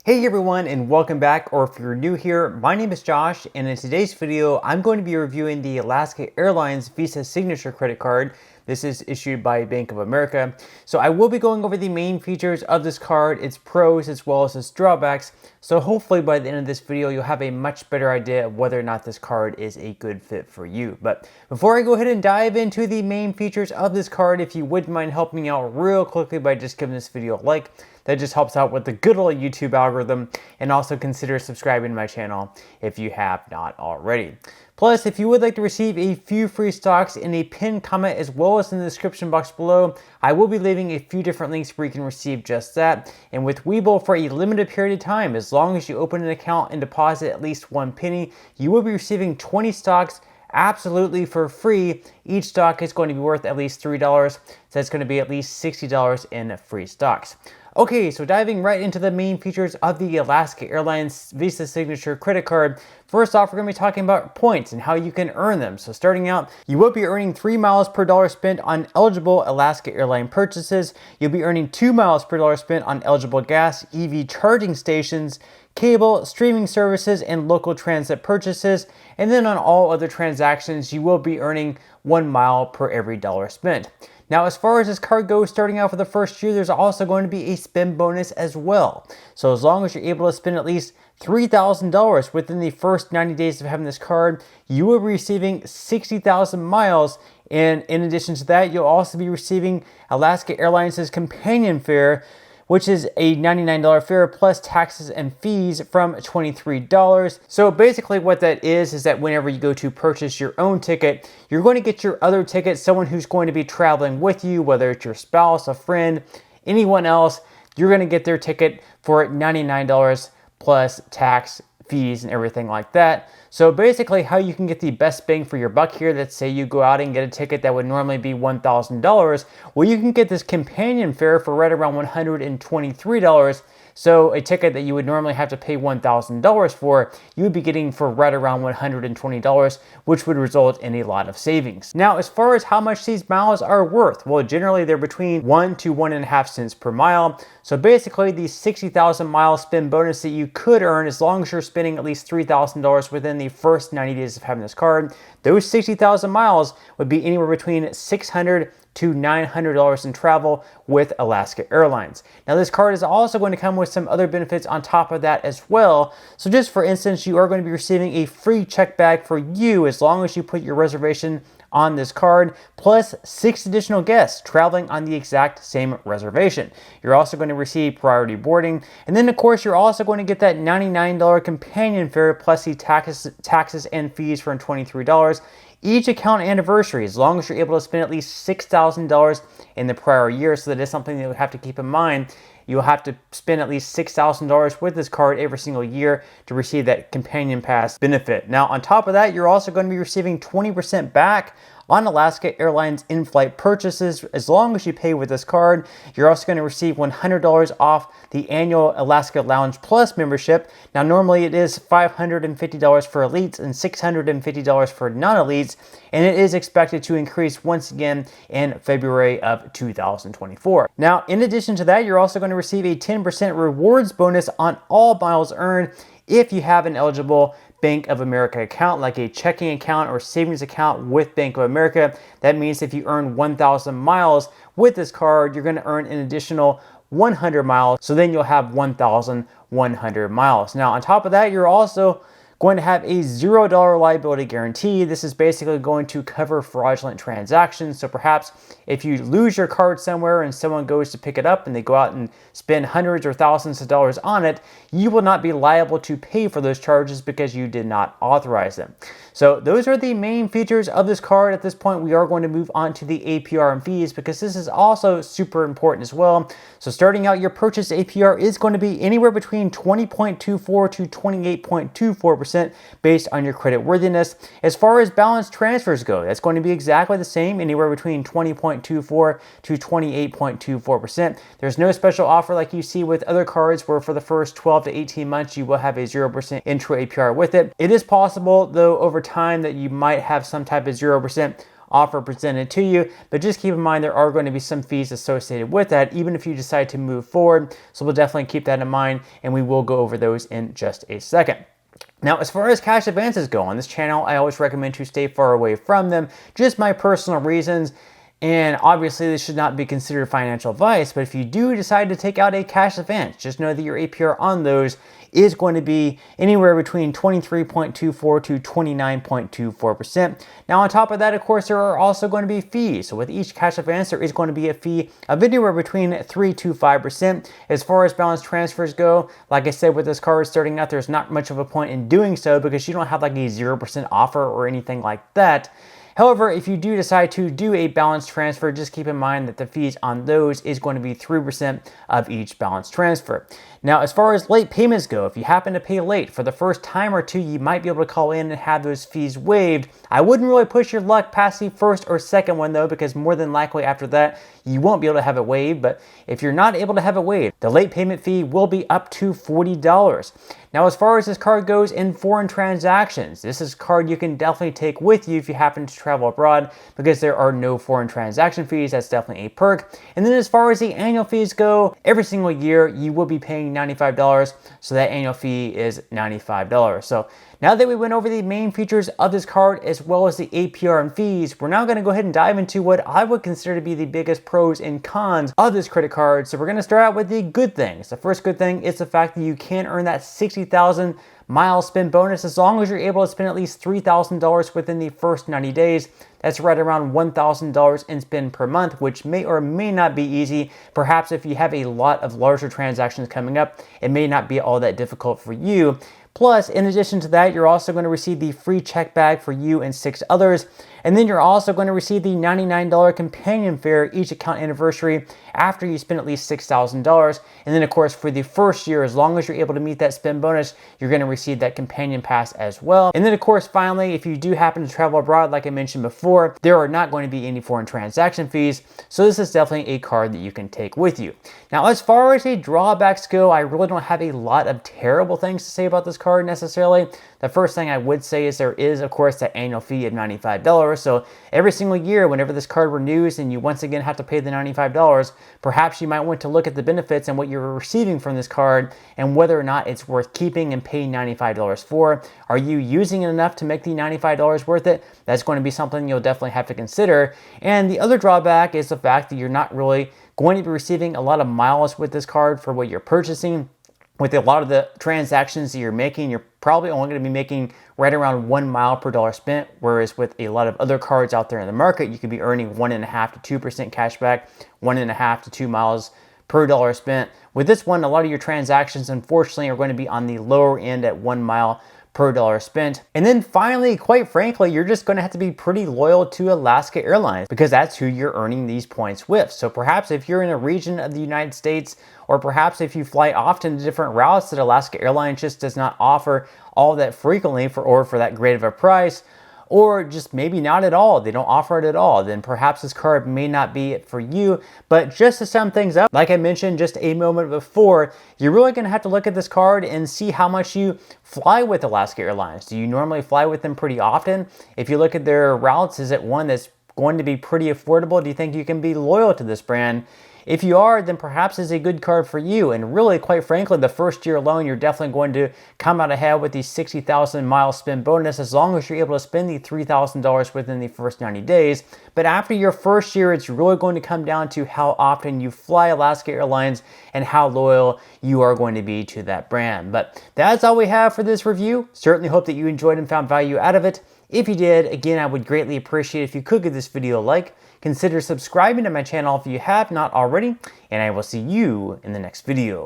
Hey everyone, and welcome back, or if you're new here, my name is Josh, and in today's video, I'm going to be reviewing the Alaska Airlines Visa Signature Credit Card. This is issued by Bank of America. So I will be going over the main features of this card, its pros as well as its drawbacks. So hopefully by the end of this video, you'll have a much better idea of whether or not this card is a good fit for you. But before I go ahead and dive into the main features of this card, if you wouldn't mind helping me out real quickly by just giving this video a like, that just helps out with the good old YouTube algorithm, and also consider subscribing to my channel if you have not already. Plus, if you would like to receive a few free stocks in a pinned comment as well as in the description box below, I will be leaving a few different links where you can receive just that. And with Webull, for a limited period of time, as long as you open an account and deposit at least 1 penny, you will be receiving 20 stocks absolutely for free. Each stock is going to be worth at least $3, so that's going to be at least $60 in free stocks. Okay, so diving right into the main features of the Alaska Airlines Visa Signature Credit Card. First off, we're going to be talking about points and how you can earn them. So starting out, you will be earning 3 miles per dollar spent on eligible Alaska Airline purchases. You'll be earning 2 miles per dollar spent on eligible gas, EV charging stations, cable, streaming services, and local transit purchases. And then on all other transactions, you will be earning 1 mile per every dollar spent. Now, as far as this card goes, starting out for the first year, there's also going to be a spend bonus as well. So as long as you're able to spend at least $3,000 within the first 90 days of having this card, you will be receiving 60,000 miles. And in addition to that, you'll also be receiving Alaska Airlines' companion fare, which is a $99 fare plus taxes and fees from $23. So basically what that is that whenever you go to purchase your own ticket, you're going to get your other ticket, someone who's going to be traveling with you, whether it's your spouse, a friend, anyone else, you're going to get their ticket for $99 plus tax, fees, and everything like that. So basically how you can get the best bang for your buck here, let's say you go out and get a ticket that would normally be $1,000, well, you can get this companion fare for right around $123. So a ticket that you would normally have to pay $1,000 for, you would be getting for right around $120, which would result in a lot of savings. Now, as far as how much these miles are worth, well, generally they're between 1 to 1.5 cents per mile. So basically the 60,000 mile spend bonus that you could earn, as long as you're spending at least $3,000 within the first 90 days of having this card, those 60,000 miles would be anywhere between $600 to $900 in travel with Alaska Airlines. Now, this card is also going to come with some other benefits on top of that as well. So just for instance, you are going to be receiving a free check bag for you as long as you put your reservation on this card, plus 6 additional guests traveling on the exact same reservation. You're also going to receive priority boarding, and then of course you're also going to get that $99 companion fare plus the taxes and fees for $23. Each account anniversary, as long as you're able to spend at least $6,000 in the prior year. So that is something that you have to keep in mind. You'll have to spend at least $6,000 with this card every single year to receive that companion pass benefit. Now, on top of that, you're also going to be receiving 20% back on Alaska Airlines in-flight purchases as long as you pay with this card. You're also going to receive $100 off the annual Alaska Lounge Plus membership. Now, normally it is $550 for elites and $650 for non-elites, and it is expected to increase once again in February of 2024. Now, in addition to that, you're also going to receive a 10% rewards bonus on all miles earned if you have an eligible Bank of America account, like a checking account or savings account with Bank of America. That means if you earn 1,000 miles with this card, you're going to earn an additional 100 miles. So then you'll have 1,100 miles. Now, on top of that, you're also going to have a $0 liability guarantee. This is basically going to cover fraudulent transactions. So perhaps if you lose your card somewhere and someone goes to pick it up and they go out and spend hundreds or thousands of dollars on it, you will not be liable to pay for those charges because you did not authorize them. So those are the main features of this card. At this point, we are going to move on to the APR and fees because this is also super important as well. So starting out, your purchase APR is going to be anywhere between 20.24 to 28.24% based on your credit worthiness. As far as balance transfers go, that's going to be exactly the same, anywhere between 20.24 to 28.24%. There's no special offer like you see with other cards where for the first 12 to 18 months you will have a 0% intro APR with it. It is possible though over time that you might have some type of 0% offer presented to you, but just keep in mind there are going to be some fees associated with that, even if you decide to move forward. So we'll definitely keep that in mind, and we will go over those in just a second. Now, as far as cash advances go on this channel, I always recommend to stay far away from them, just my personal reasons. And obviously, this should not be considered financial advice, but if you do decide to take out a cash advance, just know that your APR on those is going to be anywhere between 23.24 to 29.24%. Now, on top of that, of course, there are also going to be fees. So with each cash advance, there is going to be a fee of anywhere between 3 to 5%. As far as balance transfers go, like I said, with this card starting out, there's not much of a point in doing so because you don't have like a 0% offer or anything like that. However, if you do decide to do a balance transfer, just keep in mind that the fees on those is going to be 3% of each balance transfer. Now, as far as late payments go, if you happen to pay late for the first time or two, you might be able to call in and have those fees waived. I wouldn't really push your luck past the first or second one though, because more than likely after that, you won't be able to have it waived. But if you're not able to have it waived, the late payment fee will be up to $40. Now, as far as this card goes in foreign transactions, this is a card you can definitely take with you if you happen to travel abroad because there are no foreign transaction fees. That's definitely a perk. And then as far as the annual fees go, every single year you will be paying $95. So that annual fee is $95. So now that we went over the main features of this card as well as the APR and fees, we're now going to go ahead and dive into what I would consider to be the biggest pros and cons of this credit card. So we're going to start out with the good things. The first good thing is the fact that you can earn that 60,000 mile spend bonus as long as you're able to spend at least $3,000 within the first 90 days. That's right around $1,000 in spend per month, which may or may not be easy. Perhaps if you have a lot of larger transactions coming up, it may not be all that difficult for you. Plus, in addition to that, you're also going to receive the free check bag for you and 6 others. And then you're also going to receive the $99 companion fare each account anniversary after you spend at least $6,000. And then, of course, for the first year, as long as you're able to meet that spend bonus, you're going to receive that companion pass as well. And then, of course, finally, if you do happen to travel abroad, like I mentioned before, there are not going to be any foreign transaction fees. So this is definitely a card that you can take with you. Now, as far as the drawbacks go, I really don't have a lot of terrible things to say about this card necessarily. The first thing I would say is there is, of course, that annual fee of $95. So every single year, whenever this card renews and you once again have to pay the $95, perhaps you might want to look at the benefits and what you're receiving from this card and whether or not it's worth keeping and paying $95 for. Are you using it enough to make the $95 worth it? That's going to be something you'll definitely have to consider. And the other drawback is the fact that you're not really going to be receiving a lot of miles with this card for what you're purchasing. With a lot of the transactions that you're making, you're probably only going to be making right around 1 mile per dollar spent, whereas with a lot of other cards out there in the market, you could be earning 1.5 to 2% cash back, 1.5 to 2 miles per dollar spent. With this one, a lot of your transactions, unfortunately, are going to be on the lower end at 1 mile per dollar spent. And then finally, quite frankly, you're just going to have to be pretty loyal to Alaska Airlines because that's who you're earning these points with. So perhaps if you're in a region of the United States, or perhaps if you fly often to different routes that Alaska Airlines just does not offer all that frequently for that great of a price, or just maybe not at all, they don't offer it at all, then perhaps this card may not be it for you. But just to sum things up, like I mentioned just a moment before, you're really going to have to look at this card and see how much you fly with Alaska Airlines. Do you normally fly with them pretty often? If you look at their routes, is it one that's going to be pretty affordable? Do you think you can be loyal to this brand? If you are, then perhaps it's a good card for you. And really, quite frankly, the first year alone, you're definitely going to come out ahead with the 60,000 mile spend bonus as long as you're able to spend the $3,000 within the first 90 days. But after your first year, it's really going to come down to how often you fly Alaska Airlines and how loyal you are going to be to that brand. But that's all we have for this review. Certainly hope that you enjoyed and found value out of it. If you did, again, I would greatly appreciate if you could give this video a like. Consider subscribing to my channel if you have not already, and I will see you in the next video.